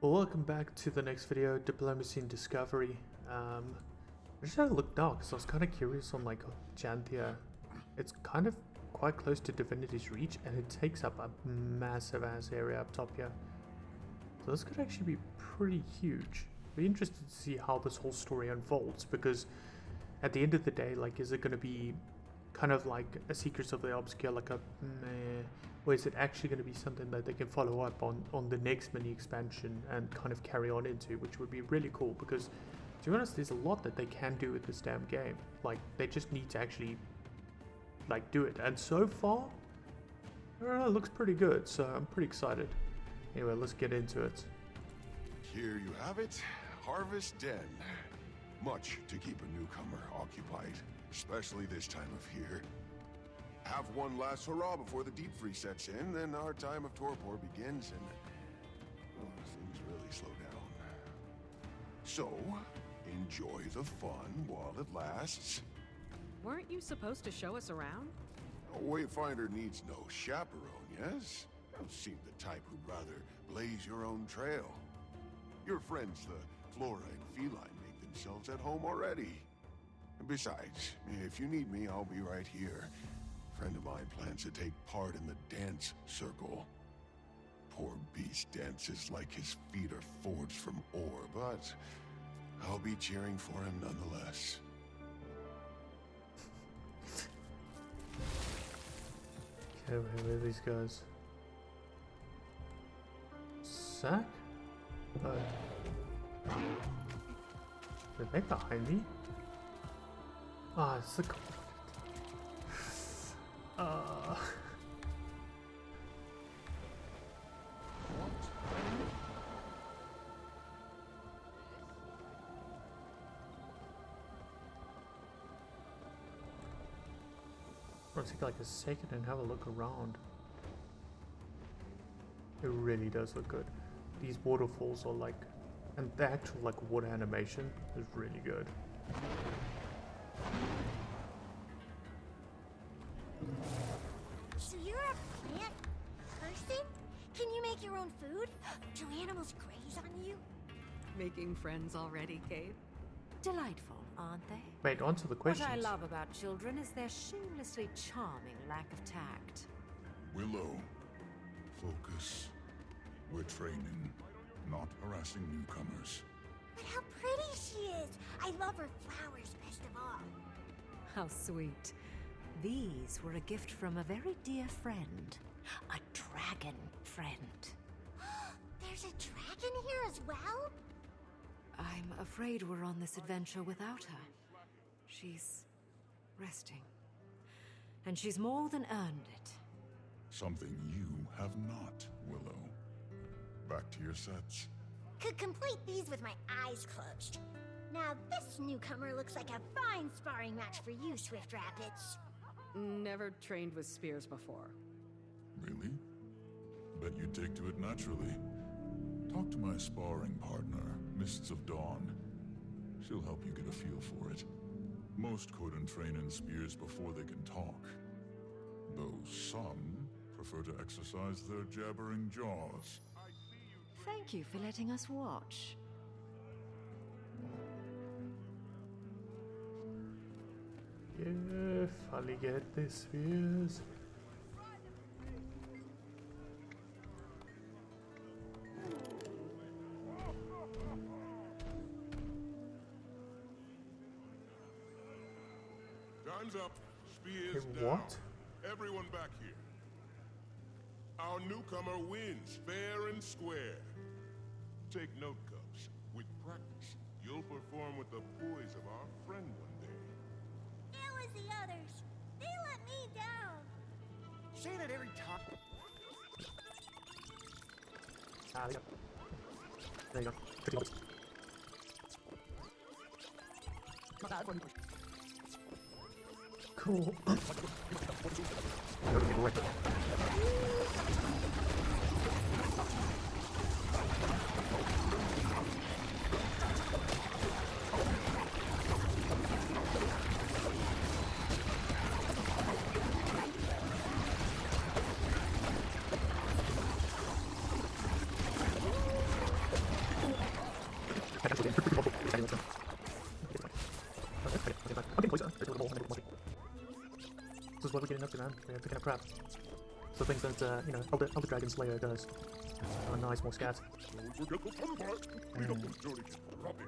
Well, welcome back to the next video, Diplomacy and Discovery. I just had a look now because I was kind of curious on like Janthir. It's kind of quite close to Divinity's Reach and it takes up a massive ass area up top here. So this could actually be pretty huge. Be interested to see how this whole story unfolds because at the end of the day, like, is it going to be kind of like a Secrets of the Obscure, like a meh, or is it actually going to be something that they can follow up on the next mini expansion and kind of carry on into, which would be really cool because, to be honest, there's a lot that they can do with this damn game. Like, they just need to actually like do it, and so far it looks pretty good, so I'm pretty excited. Anyway, let's get into it. Here you have it, Harvest Den. Much to keep a newcomer occupied, especially this time of year. Have one last hurrah before the deep freeze sets in, then our time of torpor begins and things really slow down. So, enjoy the fun while it lasts. Weren't you supposed to show us around? A wayfinder needs no chaperone, yes? You seem the type who'd rather blaze your own trail. Your friends, the flora and feline, make themselves at home already. And besides, if you need me, I'll be right here. A friend of mine plans to take part in the dance circle. Poor beast dances like his feet are forged from ore, but I'll be cheering for him nonetheless. Okay, where are these guys? Sack? Are they behind me? Ah, it's the... I'll take like a second and have a look around. It really does look good. These waterfalls are like, and the actual like water animation is really good. So you're a plant person? Can you make your own food? Do animals graze on you? Making friends already, Kate? Delightful, aren't they? Wait, on to the questions. What I love about children is their shamelessly charming lack of tact. Willow, focus. We're training, not harassing newcomers. But how pretty she is! I love her flowers best of all. How sweet. These were a gift from a very dear friend. A dragon friend. There's a dragon here as well? I'm afraid we're on this adventure without her. She's resting. And she's more than earned it. Something you have not, Willow. Back to your sets. Could complete these with my eyes closed. Now this newcomer looks like a fine sparring match for you, Swift Rapids. Never trained with spears before. Really? Bet you take to it naturally. Talk to my sparring partner, Mists of Dawn. She'll help you get a feel for it. Most couldn't train in spears before they can talk. Though some prefer to exercise their jabbering jaws. Thank you for letting us watch. Yeah, finally get the spears. Time's up. Spears Hey, down. what? Everyone back here. Our newcomer wins, fair and square. Take note, Cubs. With practice, you'll perform with the poise of our friend one day. It was the others. They let me down. Say that every time. Ah, there you go. Pretty close. Cool. what we're getting up to, man. We're picking up crap. So things that, you know, Elder Dragon Slayer does. Oh, nice, more scats. Don't forget the fun part. We got those dirty dropping.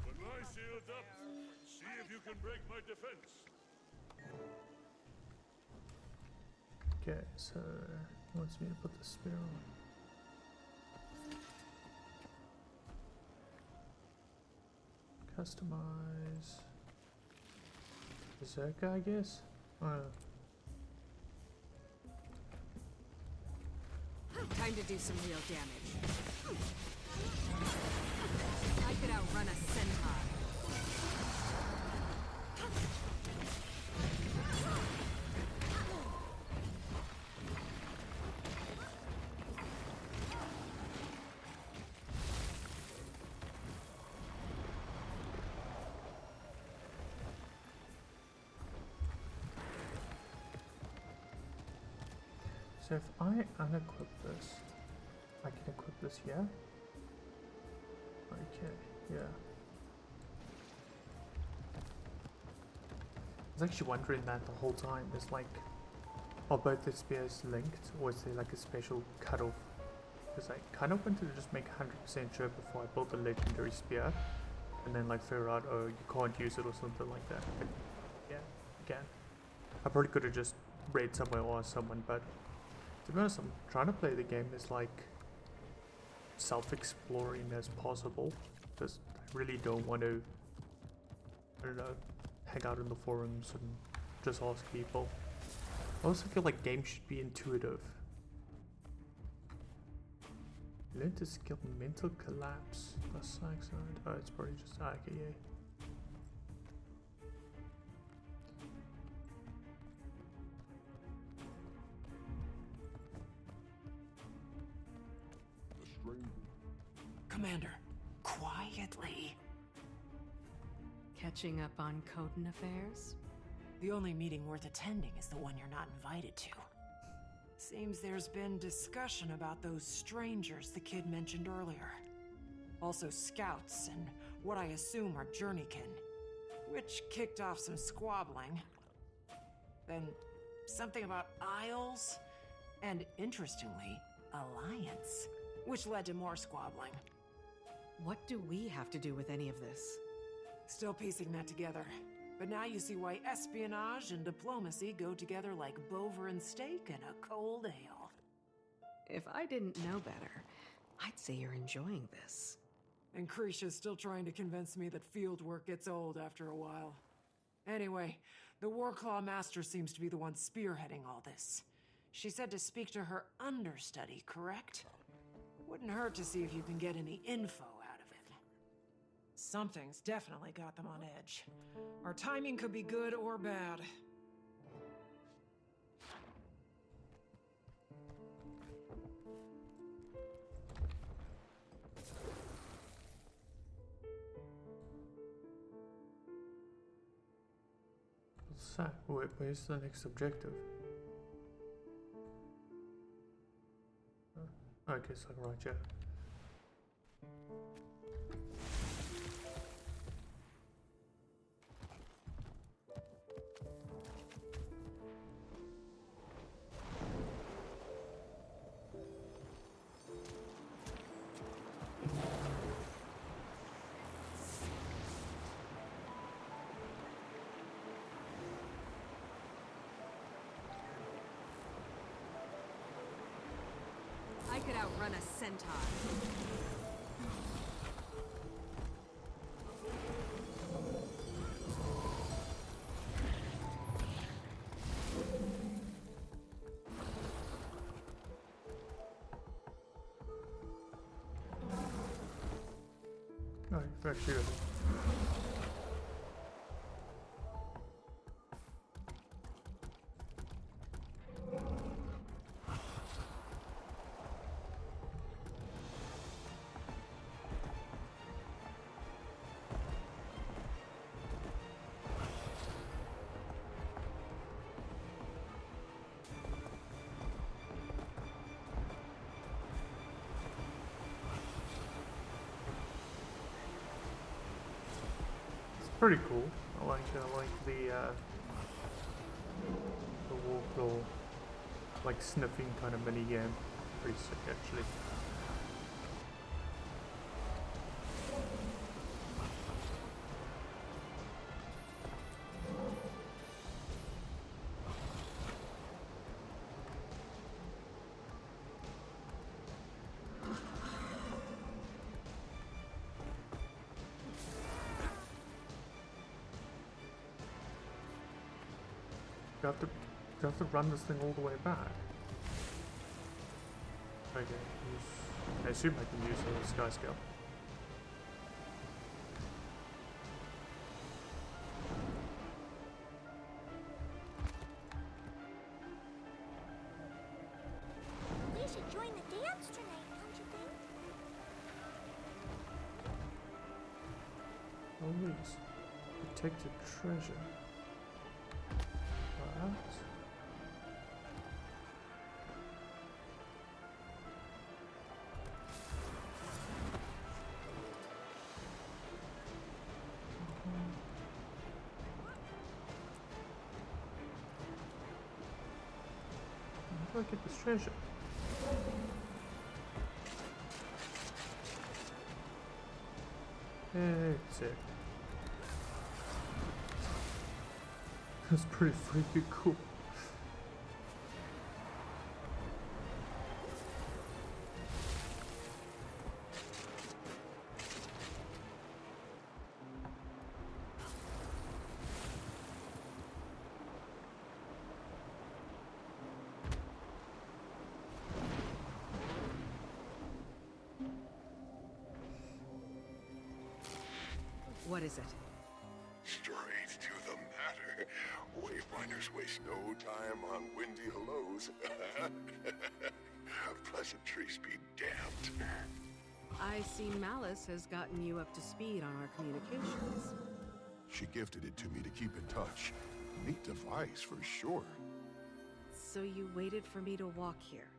When my shield's up, see if you can break my defense. Okay, so wants me to put the spear on. Customize. Berserker, I guess? I don't know. Time to do some real damage. I could outrun a centaur. So if I unequip this, I can equip this here? Okay, yeah. I was actually wondering that the whole time. Is like, are both the spears linked, or is there like a special cutoff? Because I kind of wanted to just make 100% sure before I built the legendary spear, and then like figure out, oh, you can't use it or something like that. But yeah, again, I probably could have just read somewhere or asked someone, but to be honest, I'm trying to play the game as like self-exploring as possible, because I really don't want to, I don't know, hang out in the forums and just ask people. I also feel like games should be intuitive. Learn to skill mental collapse. Oh, it's probably just okay, yeah. Commander, quietly. Catching up on Coden affairs? The only meeting worth attending is the one you're not invited to. Seems there's been discussion about those strangers the kid mentioned earlier. Also scouts and what I assume are journeykin, which kicked off some squabbling. Then something about Isles, and interestingly, Alliance, which led to more squabbling. What do we have to do with any of this? Still piecing that together. But now you see why espionage and diplomacy go together like Bover and steak and a cold ale. If I didn't know better, I'd say you're enjoying this. And Krisha's still trying to convince me that field work gets old after a while. Anyway, the Warclaw Master seems to be the one spearheading all this. She said to speak to her understudy, correct? Wouldn't hurt to see if you can get any info out of it. Something's definitely got them on edge. Our timing could be good or bad. What's that? Where's the next objective? Okay, so right, yeah. I could outrun a centaur. Oh, very sure. Pretty cool. I like the warclaw, like sniffing kind of mini game. Pretty sick actually. Do you have to run this thing all the way back? Okay, I assume I can use a sky scale. We should join the dance tonight, don't you think? Oh yes. Protected treasure. What? How do I get this treasure? That's it. That's pretty freaking cool. What is it? Straight to the matter. Wayfinders waste no time on windy hellos. Pleasantries be damned. I see Malice has gotten you up to speed on our communications. She gifted it to me to keep in touch. Neat device for sure. So you waited for me to walk here,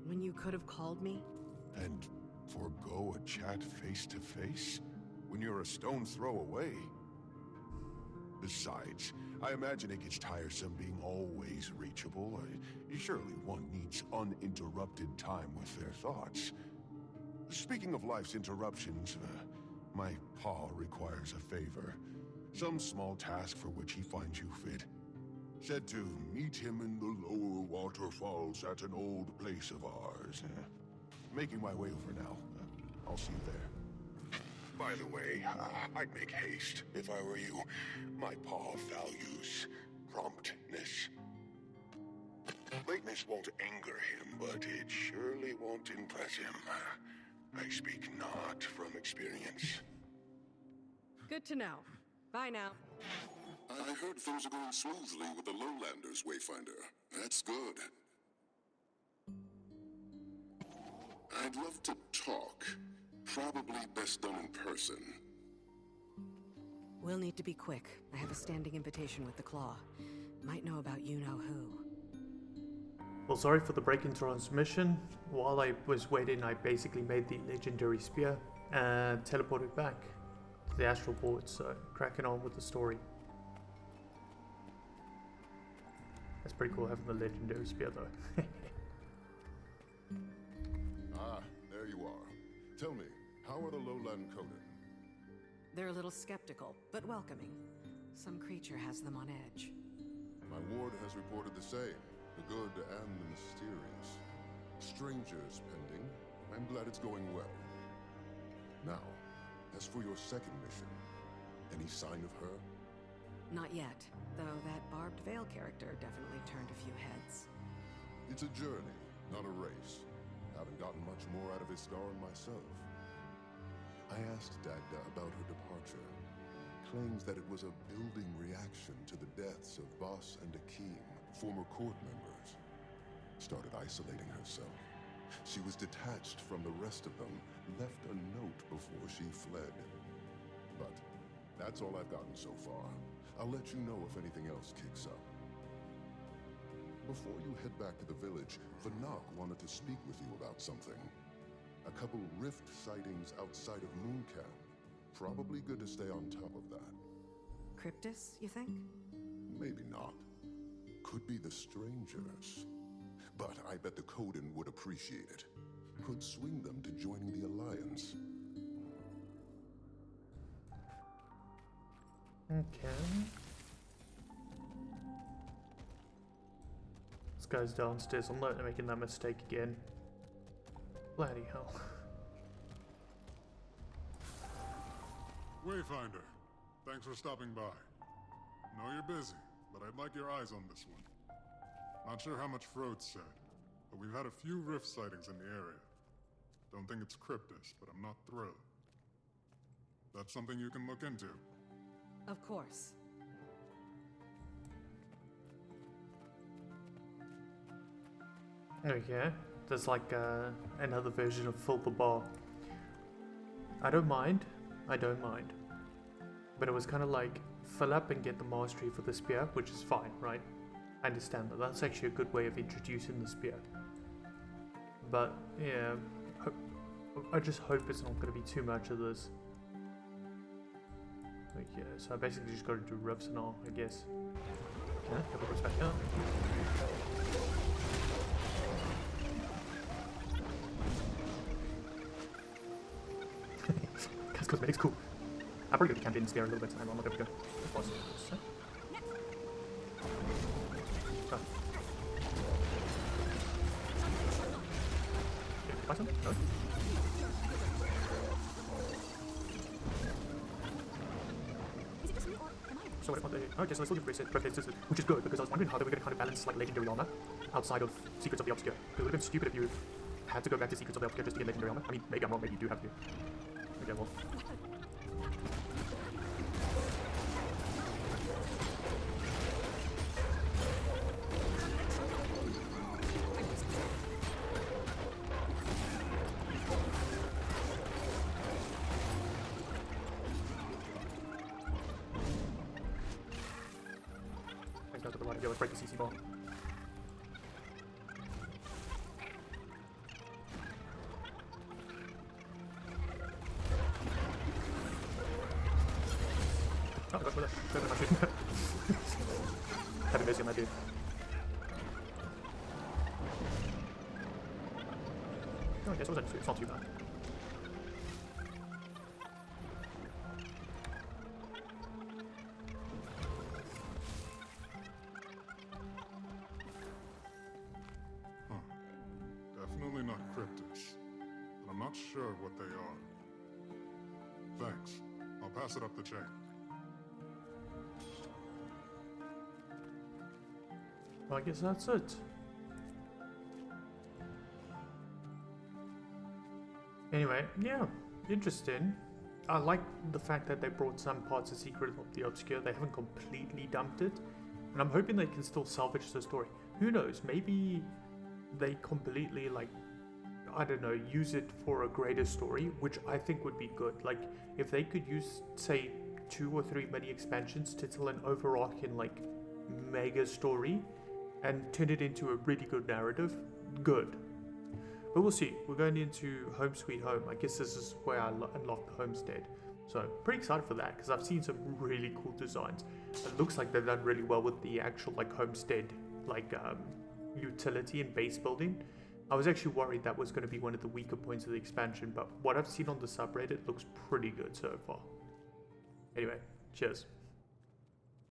when you could have called me? And forego a chat face to face? When you're a stone's throw away? Besides, I imagine it gets tiresome being always reachable. Surely one needs uninterrupted time with their thoughts. Speaking of life's interruptions, my pa requires a favor. Some small task for which he finds you fit. Said to meet him in the lower waterfalls at an old place of ours. Making my way over now. I'll see you there. By the way, I'd make haste if I were you. My pa values promptness. Lateness won't anger him, but it surely won't impress him. I speak not from experience. Good to know. Bye now. I heard things are going smoothly with the Lowlanders, Wayfinder. That's good. I'd love to talk. Probably best done in person. We'll need to be quick. I have a standing invitation with the Claw. Might know about you-know-who. Well, sorry for the break in transmission. While I was waiting, I basically made the legendary spear and teleported back to the astral board, so cracking on with the story. That's pretty cool having the legendary spear though. Ah, there you are. Tell me, how are the Lowland coded? They're a little skeptical, but welcoming. Some creature has them on edge. My ward has reported the same. The good and the mysterious. Strangers pending. I'm glad it's going well. Now, as for your second mission, any sign of her? Not yet, though that barbed veil character definitely turned a few heads. It's a journey, not a race. Haven't gotten much more out of Istaran myself. I asked Dagda about her departure. Claims that it was a building reaction to the deaths of Boss and Akeem, former court members. Started isolating herself. She was detached from the rest of them, left a note before she fled. But that's all I've gotten so far. I'll let you know if anything else kicks up. Before you head back to the village, Vanak wanted to speak with you about something. A couple rift sightings outside of Mooncamp. Probably good to stay on top of that. Cryptus, you think? Maybe not. Could be the strangers. But I bet the Coden would appreciate it. Could swing them to joining the Alliance. Okay. This guy's downstairs. I'm not making that mistake again. Bloody hell. Wayfinder, thanks for stopping by. Know you're busy, but I'd like your eyes on this one. Not sure how much Frode said, but we've had a few rift sightings in the area. Don't think it's Cryptus, but I'm not thrilled. That's something you can look into. Of course. Okay. There's like another version of Fill the Bar. I don't mind. I don't mind. But it was kind of like, fill up and get the mastery for the spear, which is fine, right? I understand that. That's actually a good way of introducing the spear. But, yeah, I just hope it's not going to be too much of this. Okay, so I basically just got to do rifts now, I guess. Okay, couple of back up. Cosmetics, cool. I'm probably going to campaign spear a little bit. I'm not going to go. Oh. Buy some? No? So what about the... Okay, so let's look at braces, which is good, because I was wondering how they were going to kind of balance like legendary armor outside of Secrets of the Obscure. It would have been stupid if you had to go back to Secrets of the Obscure just to get legendary armor. I mean, maybe I'm wrong, maybe you do have to. Okay, well... Let's break the CC ball. Oh, that's for that. Better than my dude. Having mercy on that dude. Oh, I guess it's not too bad. Definitely not Cryptus, but I'm not sure what they are. Thanks. I'll pass it up the chain. Well, I guess that's it. Anyway, yeah, interesting. I like the fact that they brought some parts of Secret of the Obscure. They haven't completely dumped it. And I'm hoping they can still salvage the story. Who knows, maybe they completely, like, I don't know, use it for a greater story, which I think would be good. Like, if they could use, say, 2 or 3 mini expansions to tell an overarching, like, mega story and turn it into a really good narrative, good. But we'll see. We're going into Home Sweet Home. I guess this is where I unlock the homestead. So, pretty excited for that, because I've seen some really cool designs. It looks like they've done really well with the actual, like, homestead, like, utility and base building. I was actually worried that was going to be one of the weaker points of the expansion, but what I've seen on the subreddit looks pretty good so far. Anyway, cheers.